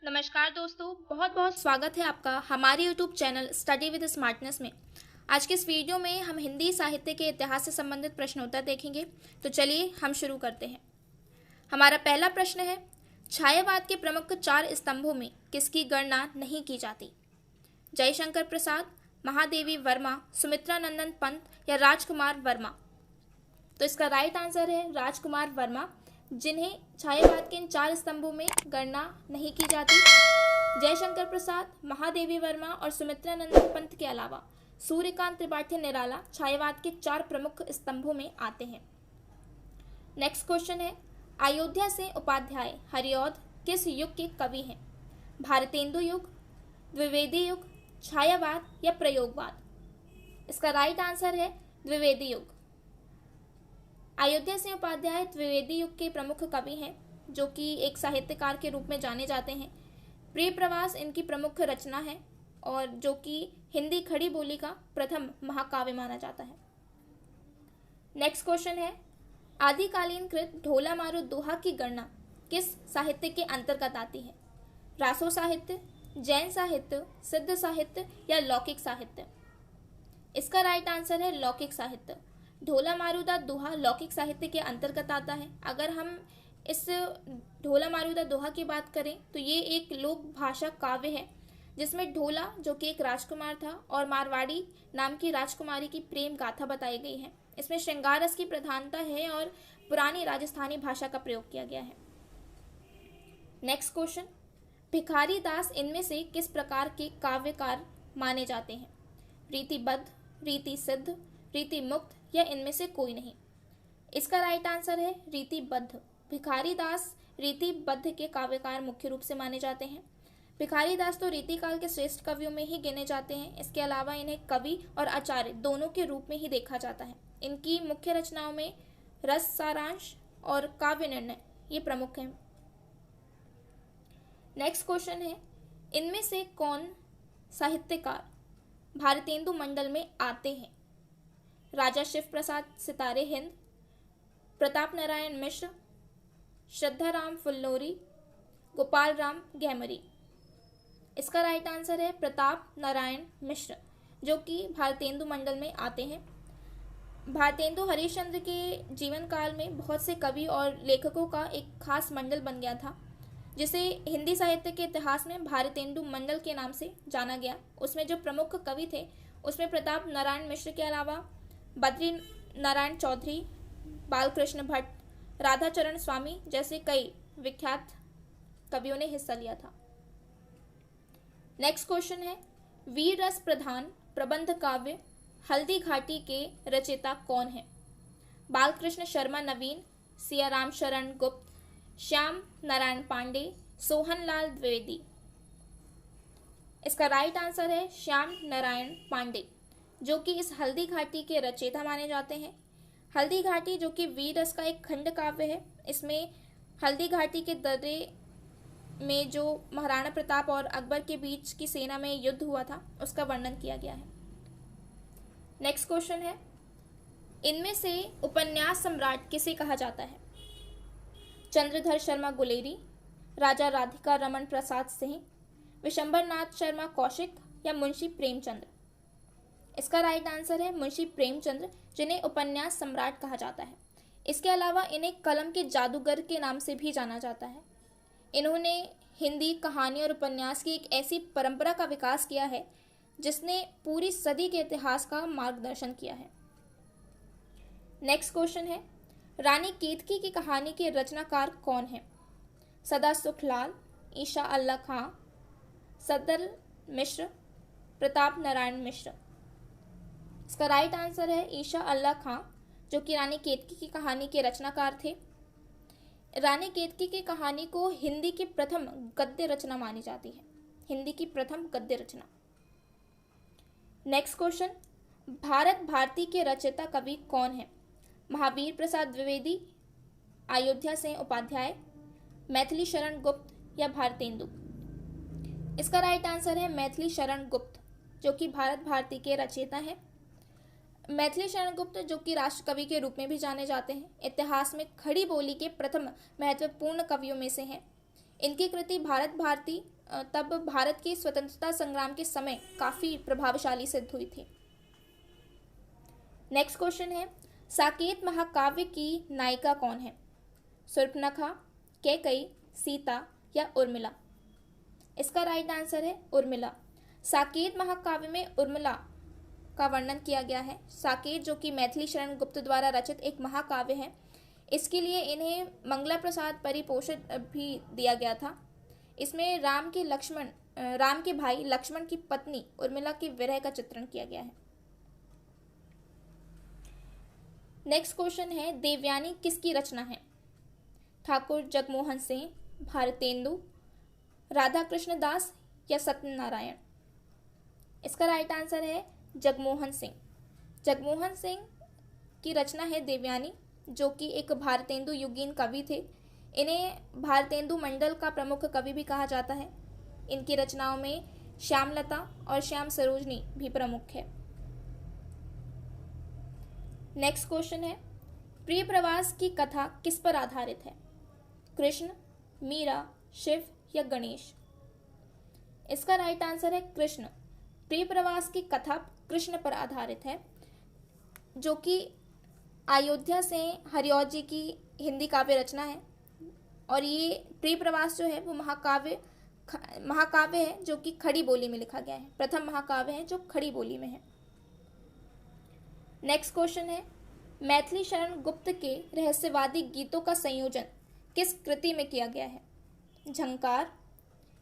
नमस्कार दोस्तों, बहुत बहुत स्वागत है आपका हमारे YouTube channel study with smartness में। आज के इस वीडियो में हम हिंदी साहित्य के इतिहास से संबंधित प्रश्नोत्तर देखेंगे। तो चलिए हम शुरू करते हैं। हमारा पहला प्रश्न है, छायावाद के प्रमुख 4 स्तंभों में किसकी गणना नहीं की जाती? जयशंकर प्रसाद, महादेवी वर्मा, सुमित्रा नंदन पंत या राजकुमार वर्मा? तो इसका राइट आंसर है राजकुमार वर्मा, जिन्हें छायावाद के इन 4 स्तंभों में गणना नहीं की जाती। जयशंकर प्रसाद, महादेवी वर्मा और सुमित्रा नंदन पंत के अलावा सूर्यकांत त्रिपाठी निराला छायावाद के 4 प्रमुख स्तंभों में आते हैं। नेक्स्ट क्वेश्चन है, अयोध्या से उपाध्याय हरिऔध किस युग के कवि हैं? भारतेंदु युग, द्विवेदी युग, छायावाद या प्रयोगवाद? इसका राइट आंसर है द्विवेदी युग। अयोध्या सिंह उपाध्याय द्विवेदी युग के प्रमुख कवि हैं, जो कि एक साहित्यकार के रूप में जाने जाते हैं। प्रिय प्रवास इनकी प्रमुख रचना है और जो कि हिंदी खड़ी बोली का प्रथम महाकाव्य माना जाता है। नेक्स्ट क्वेश्चन है, आदिकालीन कृत ढोला मारू दोहा की गणना किस साहित्य के अंतर्गत आती है? रासो साहित्य, जैन साहित्य, सिद्ध साहित्य या लौकिक साहित्य? इसका राइट आंसर है लौकिक साहित्य। ढोला मारूदा दोहा लौकिक साहित्य के अंतर्गत आता है। अगर हम इस ढोला मारूदा दोहा की बात करें तो ये एक लोक भाषा काव्य है, जिसमें ढोला जो कि एक राजकुमार था और मारवाड़ी नाम की राजकुमारी की प्रेम गाथा बताई गई है। इसमें श्रृंगार रस की प्रधानता है और पुरानी राजस्थानी भाषा का प्रयोग किया गया है। नेक्स्ट क्वेश्चन, भिखारी दास इनमें से किस प्रकार के काव्यकार माने जाते हैं? रीतिबद्ध, रीति सिद्ध, रीति मुक्त या इनमें से कोई नहीं? इसका राइट आंसर है रीतिबद्ध। भिखारी दास रीतिबद्ध के काव्यकार मुख्य रूप से माने जाते हैं। भिखारी दास तो रीतिकाल के श्रेष्ठ कवियों में ही गिने जाते हैं। इसके अलावा इन्हें कवि और आचार्य दोनों के रूप में ही देखा जाता है। इनकी मुख्य रचनाओं में रस सारांश और काव्य निर्णय ये प्रमुख हैं। नेक्स्ट क्वेश्चन है, इनमें से कौन साहित्यकार भारतेंदु मंडल में आते हैं? राजा शिव प्रसाद सितारे हिंद, प्रताप नारायण मिश्र, श्रद्धाराम फुल्लोरी, गोपाल राम गहमरी? इसका राइट आंसर है प्रताप नारायण मिश्र, जो कि भारतेंदु मंडल में आते हैं। भारतेंदु हरिश्चंद्र के जीवन काल में बहुत से कवि और लेखकों का एक खास मंडल बन गया था, जिसे हिंदी साहित्य के इतिहास में भारतेंदु मंडल के नाम से जाना गया। उसमें जो प्रमुख कवि थे उसमें प्रताप नारायण मिश्र के अलावा बद्री नारायण चौधरी, बालकृष्ण भट्ट, राधाचरण स्वामी जैसे कई विख्यात कवियों ने हिस्सा लिया था। नेक्स्ट क्वेश्चन है, वीर रस प्रधान प्रबंध काव्य हल्दी घाटी के रचयिता कौन है? बालकृष्ण शर्मा नवीन, सियाराम शरण गुप्त, श्याम नारायण पांडे, सोहन लाल द्विवेदी? इसका राइट आंसर है श्याम नारायण पांडे, जो कि इस हल्दी घाटी के रचयिता माने जाते हैं। हल्दी घाटी जो कि वीर रस का एक खंड काव्य है। इसमें हल्दी घाटी के दर्रे में जो महाराणा प्रताप और अकबर के बीच की सेना में युद्ध हुआ था उसका वर्णन किया गया है। नेक्स्ट क्वेश्चन है, इनमें से उपन्यास सम्राट किसे कहा जाता है? चंद्रधर शर्मा गुलेरी, राजा राधिका रमन प्रसाद सिंह, विशंबर नाथ शर्मा कौशिक या मुंशी प्रेमचंद्र? इसका राइट आंसर है मुंशी प्रेमचंद्र, जिन्हें उपन्यास सम्राट कहा जाता है। इसके अलावा इन्हें कलम के जादूगर के नाम से भी जाना जाता है। इन्होंने हिंदी कहानी और उपन्यास की एक ऐसी परंपरा का विकास किया है जिसने पूरी सदी के इतिहास का मार्गदर्शन किया है। नेक्स्ट क्वेश्चन है, रानी केतकी की कहानी के रचनाकार कौन है? सदा सुखलाल, ईशा अल्लाह खां, सदर मिश्र, प्रताप नारायण मिश्र? इसका राइट आंसर है ईशा अल्लाह खां, जो कि रानी केतकी की कहानी के रचनाकार थे। रानी केतकी की कहानी को हिंदी की प्रथम गद्य रचना मानी जाती है। हिंदी की प्रथम गद्य रचना। नेक्स्ट क्वेश्चन, भारत भारती के रचयिता कवि कौन है? महावीर प्रसाद द्विवेदी, अयोध्या सिंह उपाध्याय, मैथिली शरण गुप्त या भारतेंदु? इसका राइट आंसर है मैथिली शरण गुप्त, जो कि भारत भारती के रचयिता हैं। मैथिली शरण गुप्त जो कि राष्ट्र कवि के रूप में भी जाने जाते हैं, इतिहास में खड़ी बोली के प्रथम महत्वपूर्ण कवियों में से हैं। इनकी कृति तब भारत के स्वतंत्रता संग्राम के समय काफ़ी प्रभावशाली सिद्ध हुई थी। नेक्स्ट क्वेश्चन है, साकेत महाकाव्य की नायिका कौन है? शूर्पणखा, कैकई, सीता या उर्मिला? इसका राइट आंसर है उर्मिला। साकेत महाकाव्य में उर्मिला का वर्णन किया गया है। साकेत जो कि मैथिली शरण गुप्त द्वारा रचित एक महाकाव्य है, इसके लिए इन्हें मंगला प्रसाद परिपोषित भी दिया गया था। इसमें राम के भाई लक्ष्मण की पत्नी उर्मिला के विरह का चित्रण किया गया है। नेक्स्ट क्वेश्चन है, देवयानी किसकी रचना है? ठाकुर जगमोहन सिंह, भारतेंदु, राधा कृष्ण दास या सत्यनारायण? इसका राइट आंसर है जगमोहन सिंह। जगमोहन सिंह की रचना है देवयानी, जो कि एक भारतेंदु युगीन कवि थे। इन्हें भारतेंदु मंडल का प्रमुख कवि भी कहा जाता है। इनकी रचनाओं में श्यामलता और श्याम सरोजनी भी प्रमुख है। नेक्स्ट क्वेश्चन है, प्रिय प्रवास की कथा किस पर आधारित है? कृष्ण, मीरा, शिव या गणेश? इसका राइट आंसर है कृष्ण। प्रिय प्रवास की कथा कृष्ण पर आधारित है, जो कि अयोध्या से हरिऔध जी की हिंदी काव्य रचना है। और ये प्रिय प्रवास जो है वो महाकाव्य है जो कि खड़ी बोली में लिखा गया है। प्रथम महाकाव्य है जो खड़ी बोली में है। नेक्स्ट क्वेश्चन है, मैथिली शरण गुप्त के रहस्यवादी गीतों का संयोजन किस कृति में किया गया है? झंकार,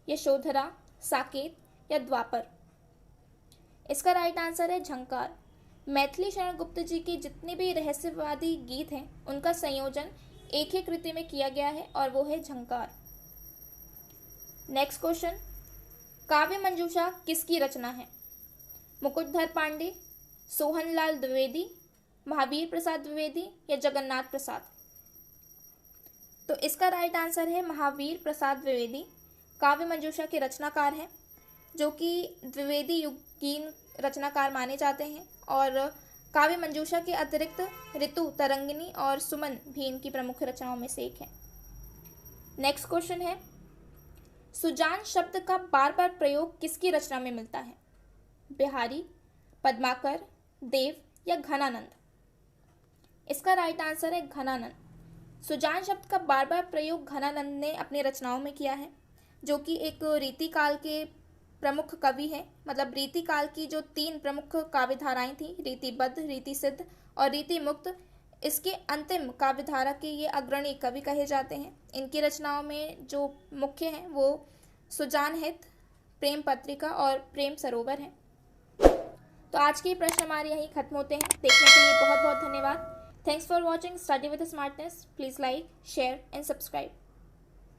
यशोधरा, साकेत या द्वापर? इसका राइट आंसर है झंकार। मैथिली शरण गुप्त जी के जितने भी रहस्यवादी गीत हैं उनका संयोजन एक ही कृति में किया गया है और वो है झंकार। नेक्स्ट क्वेश्चन, काव्य मंजूषा किसकी रचना है? मुकुटधर पांडे, सोहनलाल द्विवेदी, महावीर प्रसाद द्विवेदी या जगन्नाथ प्रसाद? तो इसका राइट आंसर है महावीर प्रसाद द्विवेदी। काव्य मंजूषा के रचनाकार हैं, जो कि द्विवेदी युगीन रचनाकार माने जाते हैं। और काव्य मंजूषा के अतिरिक्त ऋतु, तरंगिनी और सुमन भी इनकी प्रमुख रचनाओं में से एक है। नेक्स्ट क्वेश्चन है, सुजान शब्द का बार बार प्रयोग किसकी रचना में मिलता है? बिहारी, पद्माकर, देव या घनानंद? इसका राइट आंसर है घनानंद। सुजान शब्द का बार बार प्रयोग घनानंद ने अपनी रचनाओं में किया है, जो कि एक रीतिकाल के प्रमुख कवि हैं। मतलब रीतिकाल की जो 3 प्रमुख काव्य धाराएं थी, रीतिबद्ध, रीति सिद्ध और रीति मुक्त, इसके अंतिम काव्य धारा के ये अग्रणी कवि कहे जाते हैं। इनकी रचनाओं में जो मुख्य हैं वो सुजान हित, प्रेम पत्रिका और प्रेम सरोवर हैं। तो आज के प्रश्न हमारे यहीं खत्म होते हैं। देखने के लिए बहुत बहुत धन्यवाद। Thanks for watching study with smartness. Please like, share and subscribe.